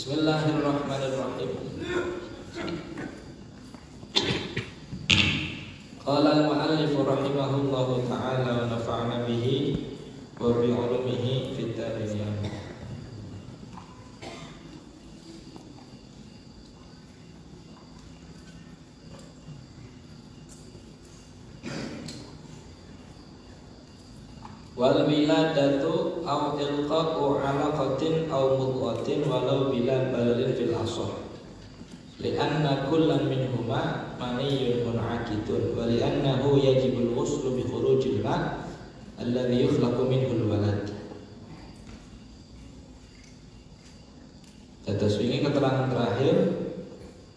Bismillahirrahmanirrahim. Qala al-mu'allif rahimahullahu ta'ala wa nafa'ana bihi wa bi 'ulumihi fid dharain. Wal wiladatu aw ilqa'u 'alaqatin aw mudghatin walau bila balalin fil asl. Li'anna kullan minhuma maniyyun mun'aqidun wa li'annahu yajibul ghuslu bi khurujil ma' alladhi yukhlaqu minhu al-walad. Dados wingi keterangan terakhir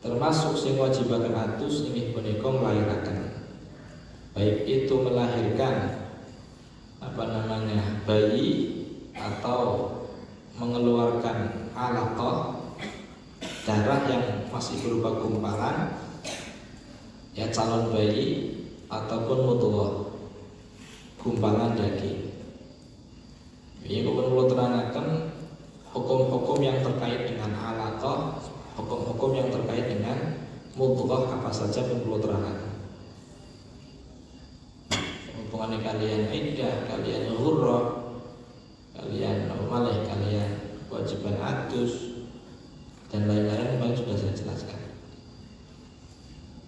termasuk sing wajibaken atus inggih punika nglairaken. Baik itu melahirkan bayi atau mengeluarkan alaqah, darah yang masih berupa gumpalan, ya calon bayi, ataupun mudghah, gumpalan daging. Ini perlu terangkan hukum-hukum yang terkait dengan alaqah, hukum-hukum yang terkait dengan mudghah apa saja perlu terangkan. Hubungannya kalian iddah, kalian ghurrah, kalian malih, kalian kewajiban adus dan lain-lain yang sudah saya jelaskan.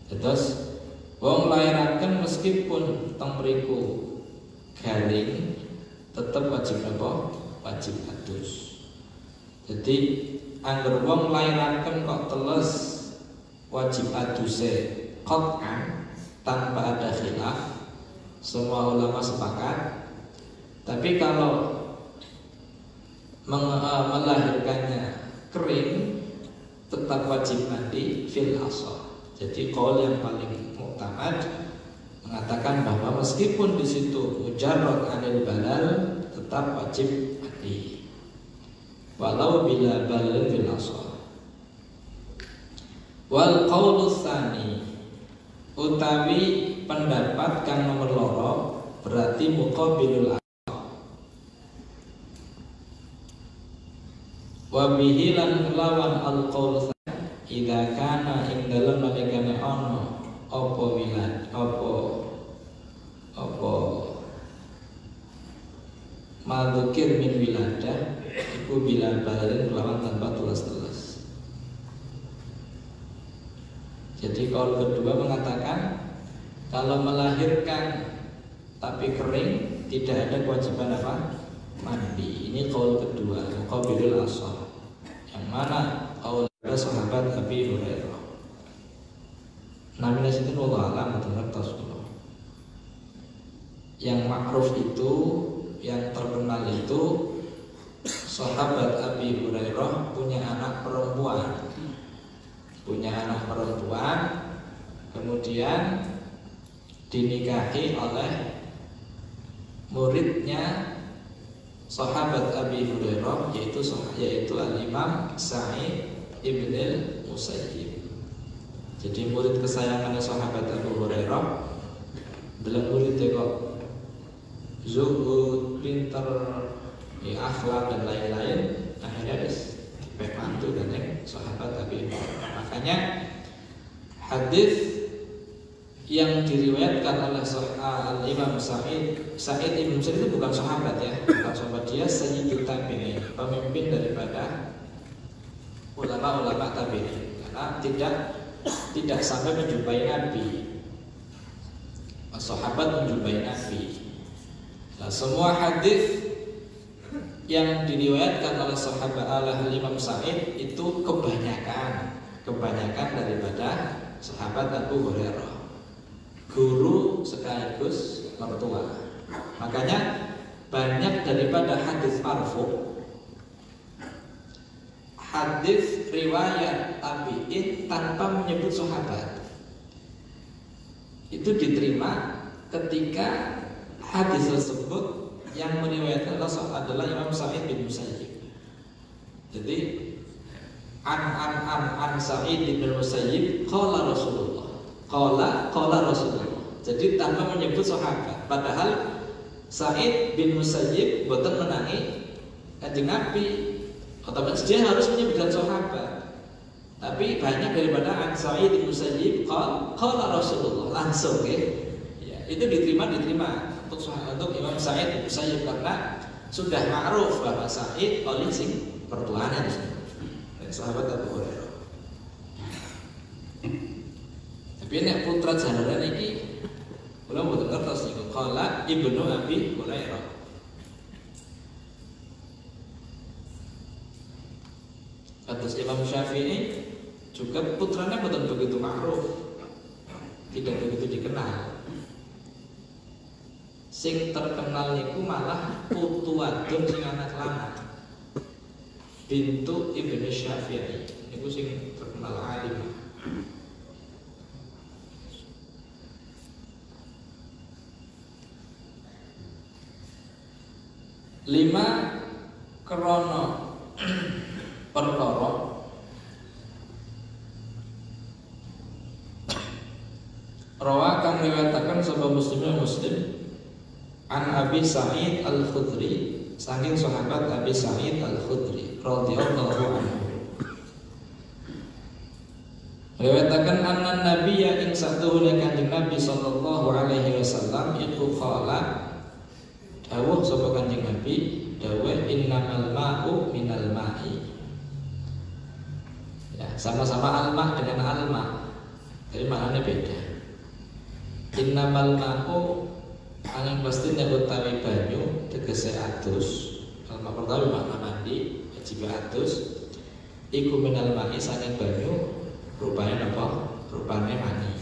Terus wong lairaken meskipun teng mriku garing tetap wajib apa? Wajib adus. Jadi angger wong lairaken kok teles wajib aduse qat'an tanpa ada khilaf. Semua ulama sepakat. Tapi kalau melahirkannya kering tetap wajib mandi fil asal. Jadi qaul yang paling muktamad mengatakan bahwa meskipun di situ mujarrad anil balal tetap wajib mandi. Walau bila balal fil asal. Wal qaulu tsani utawi pendapat kang nomor loro berarti muqabilul asal. Wa bihi lan lawan al-qaul idza kana ing dalem nalikane ana apa wilad apa madzukir min wiladah iku bila balin lawan tanpa tulas-tulas. Jadi qaul kedua mengatakan kalau melahirkan tapi kering tidak ada kewajiban apa? Mandi. Ini qaul kedua, muqabilul asal. Yang mana qaul sahabat Abi Hurairah. Namanya itu wallahu alam terus. Yang ma'ruf itu, yang terkenal itu sahabat Abi Hurairah punya anak perempuan. Kemudian dinikahi oleh muridnya sahabat Abi Hurairah yaitu Al-Imam Sa'id ibn al-Musayyib. Jadi murid kesayangannya sahabat Abu Hurairah dalam muridnya kok zuhud, pinter, akhlak dan lain-lain, akhirnya dipemantu dengan sahabat Abi Hurairah. Makanya hadis yang diriwayatkan oleh Al-Imam Sa'id ibn Musayyib itu bukan sahabat ya, bukan sahabat, dia sayyidut tabi'in, pemimpin daripada ulama-ulama tabi'in, karena tidak sampai menjumpai Nabi. Sahabat menjumpai Nabi. Nah, semua hadis yang diriwayatkan oleh sahabat Al-Imam Sa'id itu kebanyakan daripada sahabat Abu Hurairah, guru sekaligus mertua. Makanya banyak daripada hadis marfu, hadis riwayat tabi'in tanpa menyebut sahabat, itu diterima ketika hadis tersebut yang meriwayatkan adalah Imam Sa'id bin Musayyib. Jadi an Sa'id bin Musayyib qala Rasulullah. Qala Rasulullah. Jadi tanpa menyebut sahabat. Padahal Sa'id bin Musayyib boten menangi Kanjeng Nabi, Otomatis dia harus menyebutkan sahabat. Tapi banyak daripada An Sa'id bin Musayyib qala Rasulullah langsung ya, itu diterima untuk Imam Sa'id bin Musayyib karena sudah ma'ruf bahwa Sa'id oleh sing pertuanan dan sahabat Abu Hurairah. Tapi nek putra jalaran iki kula mboten ngertos niku qala Ibnu Abi Hurairah. Atas Imam Syafi'i juga putranya bukan begitu ma'ruf, tidak begitu dikenal. Sing terkenal niku malah putu wadon sing anak lanang, bintu Ibnu Syafi'i niku sing terkenal alim. Lima krono perkara rawa kang riwayataken sapa Muslim an Abi Sa'id Al-Khudri saking sahabat Abi Sa'id Al-Khudri radhiyallahu anhu. Riwayataken anna nabiyya ing satuhune kanjeng Nabi sallallahu alaihi wasallam iku qala dawuh sapa kanjeng Nabi dawuh innamal ma'u minal ma'i. Ya, sama-sama alma dengan alma, tapi maknanya beda. Innamal ma'u angin pasti utawi banyu tegese atus. Alma pertama makna mandi, wajib atus. Iku minal ma'i saking banyu rupanya apa? Rupanya mani.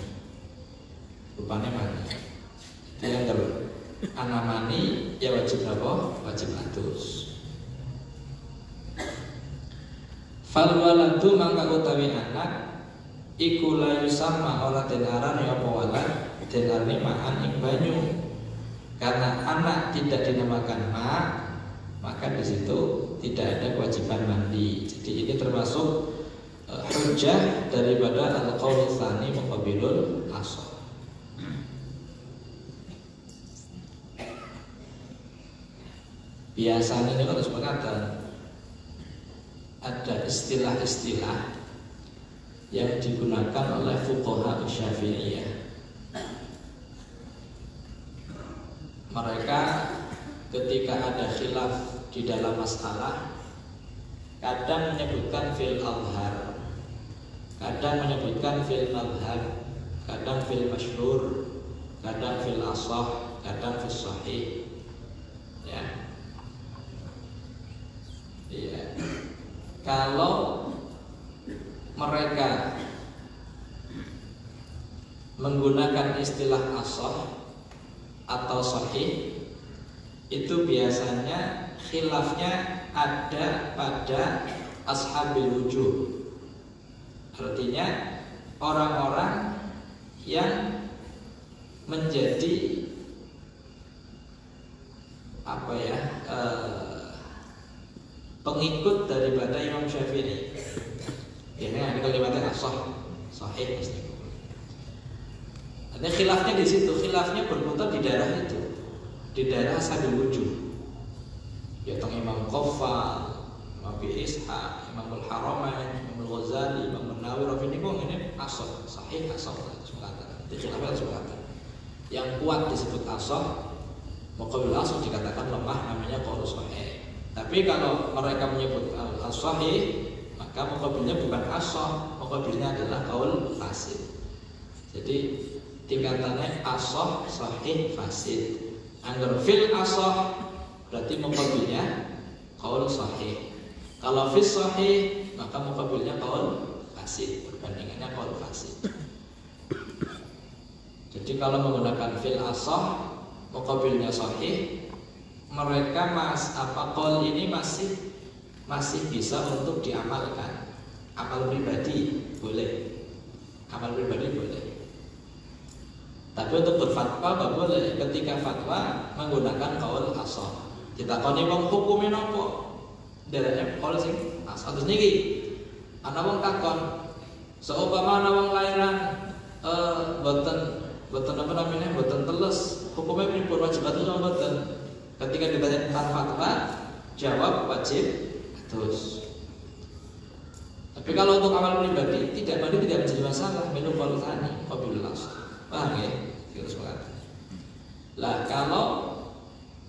Rupanya mani. Yang terus anak mani ya wajib apa? Wajib atus. Fal waladu mangka utawi anak iku la yusamma ora den aran ya apa walad den arane ma'an ing banyu. Karena anak tidak dinamakan ma, maka di situ tidak ada kewajiban mandi. Jadi ini termasuk hujjah daripada al-qaul tsani muqabilul asal. Biasanya ini harus berkata ada istilah-istilah yang digunakan oleh fuqaha Syafi'iyah. Mereka ketika ada khilaf di dalam masalah kadang menyebutkan fil azhar, kadang menyebutkan fil madhab, kadang fil masyhur, kadang fil asah, kadang fil sahih. Ya. Iya. Kalau mereka menggunakan istilah asah atau sahih, itu biasanya khilafnya ada pada ashabil wujuh. Artinya orang-orang yang menjadi pengikut daripada Imam Syafi'i. Ini ada kalimatnya asah, sahih pasti. Ada khilafnya di situ, khilafnya berputar di daerah itu, di daerah ashabil wujuh. Ya tentang Imam Qaffal, Imam Abi Ishaq, Imam Al-Haramain, Imam Al-Ghazali, Imam An-Nawawi, Rafi ini asah, sahih, asah semua. Di khilafnya semua. Yang kuat disebut asah, muqabil asah dikatakan lemah, namanya qaul sahih. Tapi kalau mereka menyebut as-sahih, maka muqabilnya bukan asah, muqabilnya adalah qaul fasid. Jadi tingkatannya asah, sahih, fasid. Angger fil asah berarti muqabilnya qaul sahih. Kalau fil sahih maka muqabilnya qaul fasid, perbandingannya qaul fasid. Jadi kalau menggunakan fil asah muqabilnya sahih, mereka qaul ini masih bisa untuk diamalkan. Amal pribadi boleh. Amal pribadi boleh. Tapi untuk berfatwa tidak boleh. Ketika fatwa menggunakan qaul asah. Ditakoni wong hukume napa? Dereke qaul sing asah. Terus niki ana wong takon, seumpama ana wong lairan boten teles, hukumnya pripun, wajib atus apa boten? Ketika ditanya tentang fatwa, jawab wajib atus. Tapi kalau untuk amal pribadi tidak mandi tidak menjadi masalah. Minum falutani, qabilul asar. Paham ya? Kita sepakat. Lah kalau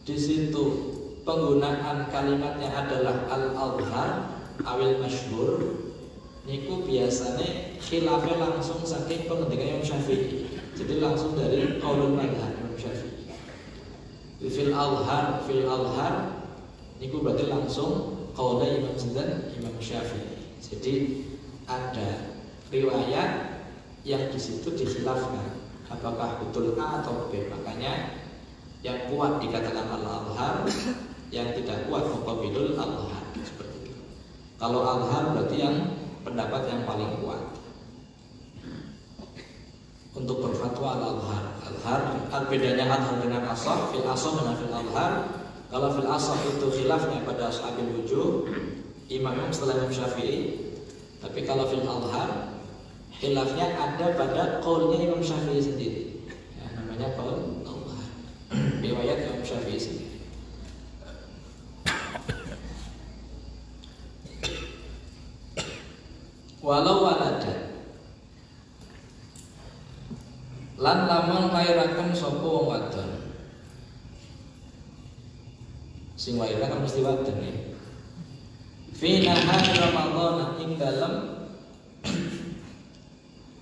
di situ penggunaan kalimatnya adalah al-azhar awil masyhur, niku biasanya khilafnya langsung saking pengendikan Imam Syafi'i. Jadi langsung dari qaulul madhhab Imam Syafi'i. Fil azhar niku berarti langsung qaulai Imam Zindan Imam Syafi'i. Jadi ada riwayat yang di situ dikhilafkan apakah betul A atau B. Makanya yang kuat dikatakan al-azhar, yang tidak kuat muqabilul azhar, seperti itu. Kalau azhar berarti yang pendapat yang paling kuat untuk berfatwa al-azhar. Bedanya azhar dengan asah, fil asah dengan fil azhar. Kalau fil asah itu khilafnya pada ashabil wujuh, imam setelah Imam Syafi'i. Tapi kalau fil azhar khilafnya ada pada qaulnya Imam Syafi'i sendiri. Ya, namanya qaul azhar. Riwayat Imam Syafi'i sendiri. Walau walada lan lamun lairaken sapa wong wadon. Sing lairaken mesti wadon ya. Fi nahar Ramadan ing dalem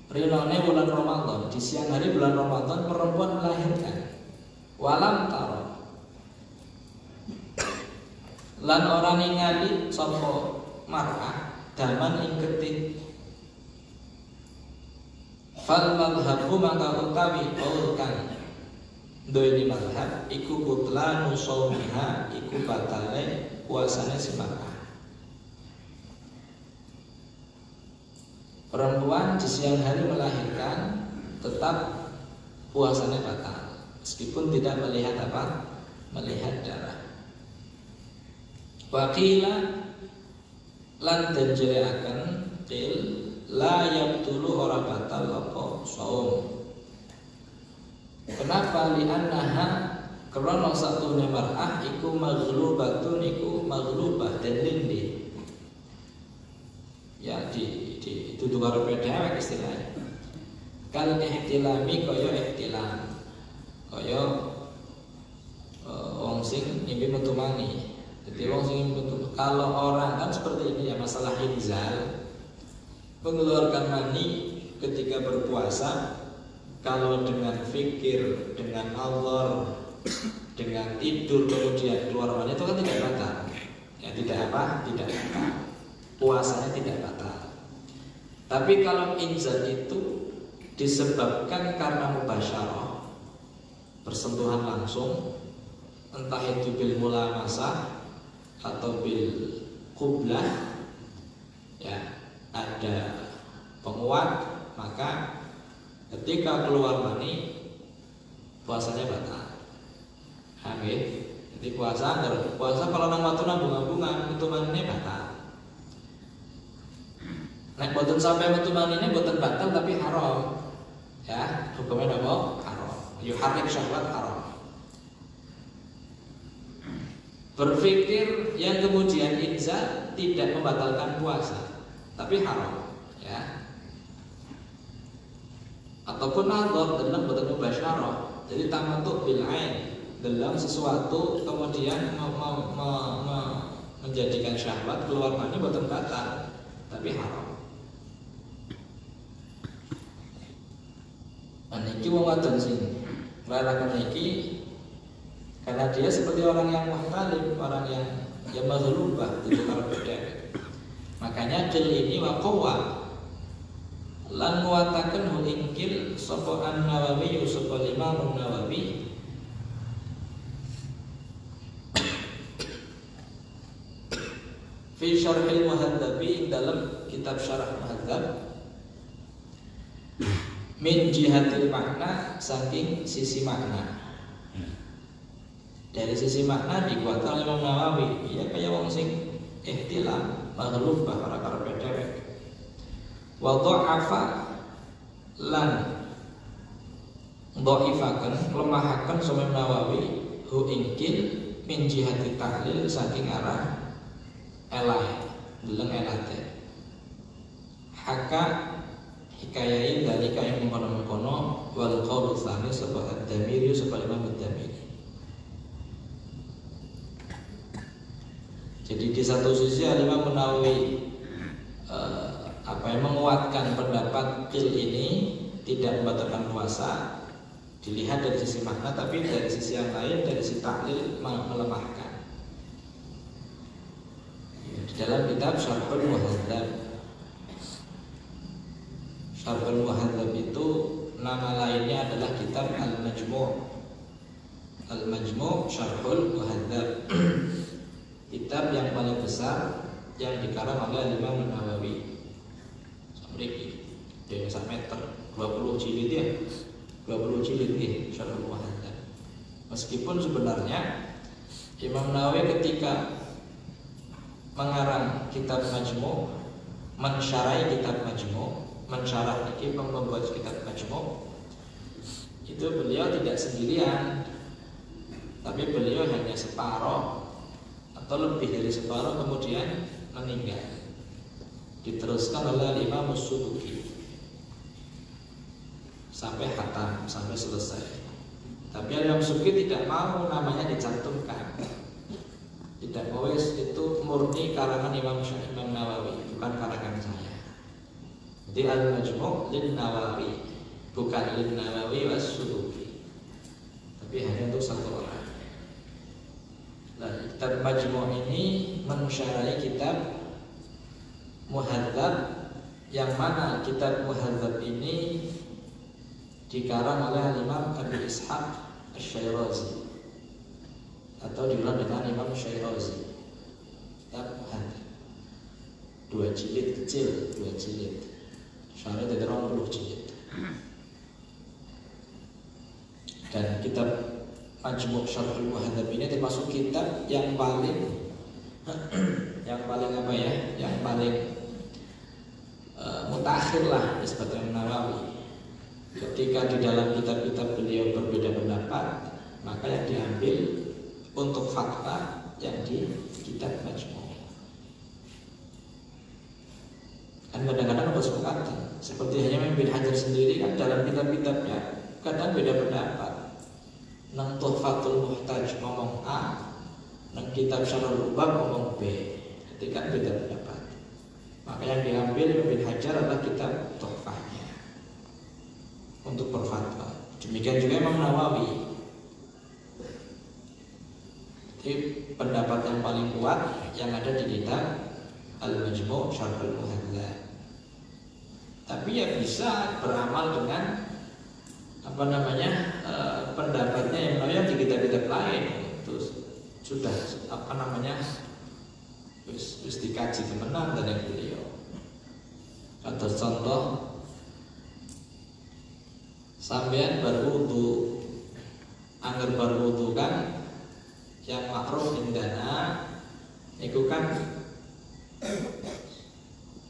rilane bulan Ramadan, di siang hari bulan Ramadan perempuan melahirkan. Walam taro lan ora ningali sapa mar'ah daman ing ketik. Fal madhabu maka utawi qaul kang duweni madhab iku butlanu shaumiha, iku batale puasane si mar'ah. Perempuan di siang hari melahirkan tetap puasanya batal meskipun tidak melihat apa? Melihat darah. Waqila lan denjeleaken til la yabtulu ora batal apa saum. Kenapa? Li'annaha karena satunya mar'ah iku maghlubatun, iku maghlubah dan lindih. Ya dituduh karo pedhawek istilahnya. Kal ihtilami kaya ihtilam. Kaya wong sing ngimpi metu mani. Jadi wong sing metu, kalau orang kan seperti ini ya, masalah inzal, mengeluarkan mani ketika berpuasa, kalau dengan fikir, dengan Allah, dengan tidur kemudian keluar mani itu kan tidak batal. Ya tidak apa? Tidak batal. Puasanya tidak batal. Tapi kalau inzal itu disebabkan karena mubasyarah, bersentuhan langsung, entah itu bil mulamasah atau bil qublah, ya ada penguat, maka ketika keluar mani puasanya batal. Amin. Jadi puasa kalau nang watu nambung-nambungan itu maninya batal. Nek boten sampai metu manine boten batal tapi haram. Ya, hukumnya apa? Haram. Yuharrik syahwat haram. Berpikir yang kemudian inzal tidak membatalkan puasa, tapi haram, ya. Ataupun nadhar dalam boten mubasyarah. Jadi tamattu bil ain dalam sesuatu kemudian menjadikan syahwat keluar mani boten batal, tapi haram. Niki wong wadon sing nglarang niki karena dia seperti orang yang muhtalim, orang yang maghlubah itu kalau beda. Makanya del ini waqawa lan nguwataken hu ingkil sapa An-Nawawi sapa Imam An-Nawawi fi syarhil muhadzabi dalam kitab syarah muhadzab min jihatil makna saking sisi makna. Dari sisi makna dikuatkan oleh Imam Nawawi, ya kayak wong sing ihtilam maghlubah ora karo pedhek. Wa dha'afa lan dhaifakan lemahaken sama Nawawi hu ingkil min jihati tahlil saking arah elai deleng elate. haka hikayain dari kain mengkono-mengkono wal qaulu tsani sapa ad-Damiri sapa Imam ad-Damiri. Jadi di satu sisi Imam Nawawi menguatkan pendapat qil ini tidak membatalkan puasa dilihat dari sisi makna, tapi dari sisi yang lain dari sisi taklil melemahkan. Di dalam kitab Syarhul Muhadzab, Syarhul Muhadzab itu nama lainnya adalah kitab Al-Majmu'. Al-Majmu' Syarhul Muhadzab, kitab yang paling besar yang dikarang oleh Imam Nawawi. Sampai dia 1 meter, 20 jilid ya, 20 jilid nih Syarhul Muhadzab. Meskipun sebenarnya Imam Nawawi ketika mengarang kitab Majmu', mensyarai kitab Majmu', mensyarah lagi membuat kitab Majmu', itu beliau tidak sendirian, tapi beliau hanya separuh atau lebih dari separuh kemudian meninggal. Diteruskan oleh Imam As-Subuki sampai khatam, sampai selesai. Tapi Imam As-Subuki tidak mau namanya dicantumkan. Tidak mau, itu murni karangan Imam Nawawi, bukan karangan saya. Jadi Al-Majmu' lin Nawawi, bukan lin Nawawi was-Subuki, tapi hanya untuk satu orang. Nah, kitab Majmu' ini mensyarai kitab Muhadzab, yang mana kitab Muhadzab ini dikarang oleh Imam Abi Ishaq Asy-Syirazi atau diulang dengan Imam Syirazi. Kitab Muhadzab 2 jilid kecil, 2 jilid. Syarah dari 20 jilid. Dan kitab Majmu' Syarhul Muhadzab ini termasuk kitab yang paling apa ya? Yang paling mutakhir lah disebutkan Nawawi. Ketika di dalam kitab-kitab beliau berbeda pendapat, maka yang diambil untuk fakta yang di kitab Majmu'. Kan kadang-kadang kesepakatan, seperti hanya Ibnu Hajar sendiri kan dalam kitab-kitabnya kadang beda pendapat. Nang Tuhfatul Muhtaj ngomong A, nang kitab Syarhul Ubab ngomong B. Jadi kan beda pendapat. Maka yang diambil Ibnu Hajar adalah kitab Tuhfahnya untuk berfatwa. Demikian juga Imam Nawawi. Jadi pendapat yang paling kuat yang ada di kitab Al-Majmu' Syarhul Muhadzab. Tapi ya bisa beramal dengan pendapatnya yang lain di kitab-kitab lain. Terus sudah wis dikaji kemenang dari beliau. Atau contoh, sampean berwudu, angger berwudu kan yang makruh indana itu kan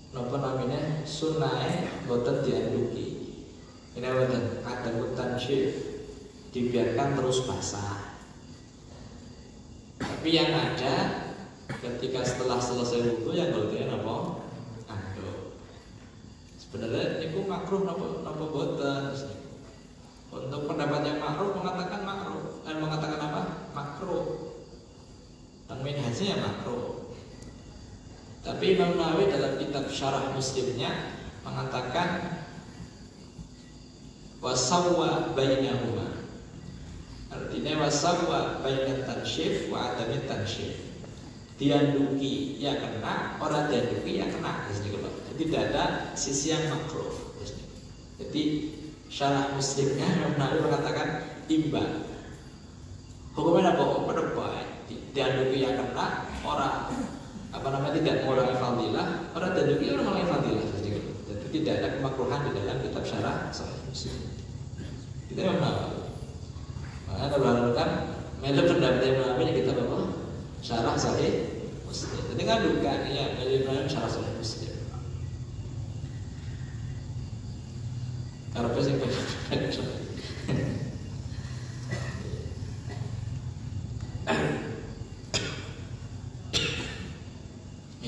napa namanya sunai boten dianduki. Ini boten ada hutan syif, dibiarkan terus basah. Tapi yang ada ketika setelah selesai wudu yang golongan apa? Anduk. Sebenarnya itu makruh napa boten. Untuk pendapat yang makruh mengatakan makruh, mengatakan apa? Makruh. Dan minhajnya makruh. Tapi Imam Nawawi dalam kitab Syarah Muslimnya mengatakan wasawwa bainahuma. Artinya wasawwa bainat tansyif wa adamit tansyif. Dianduki ya kena, orang dianduki ya kena. Jadi tidak ada sisi yang makruh. Jadi Syarah Muslimnya Imam Nawawi mengatakan imbang. Hukumnya apa? Hukumnya baik. Dianduki ya kena, orang tidak mengurangi fadilah, orang dianduki orang mengurangi fadilah. Jadi tidak ada kemakruhan di dalam kitab Syarah Sahih Muslim. Kita Imam Nawawi. Maka kalau kan melu pendapat Imam Nawawi kita apa? Syarah Sahih Muslim. Jadi ngadukan ya melu Syarah Sahih Muslim. Kalau pasti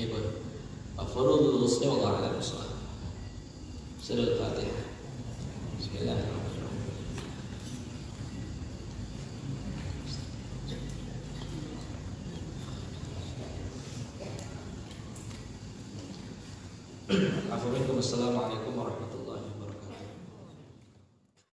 Ibu, Afrul Lusni Allah Alaihi Wasallam. Surah Al-Fatihah. Bismillahirrahmanirrahim. Assalamualaikum warahmatullahi wabarakatuh.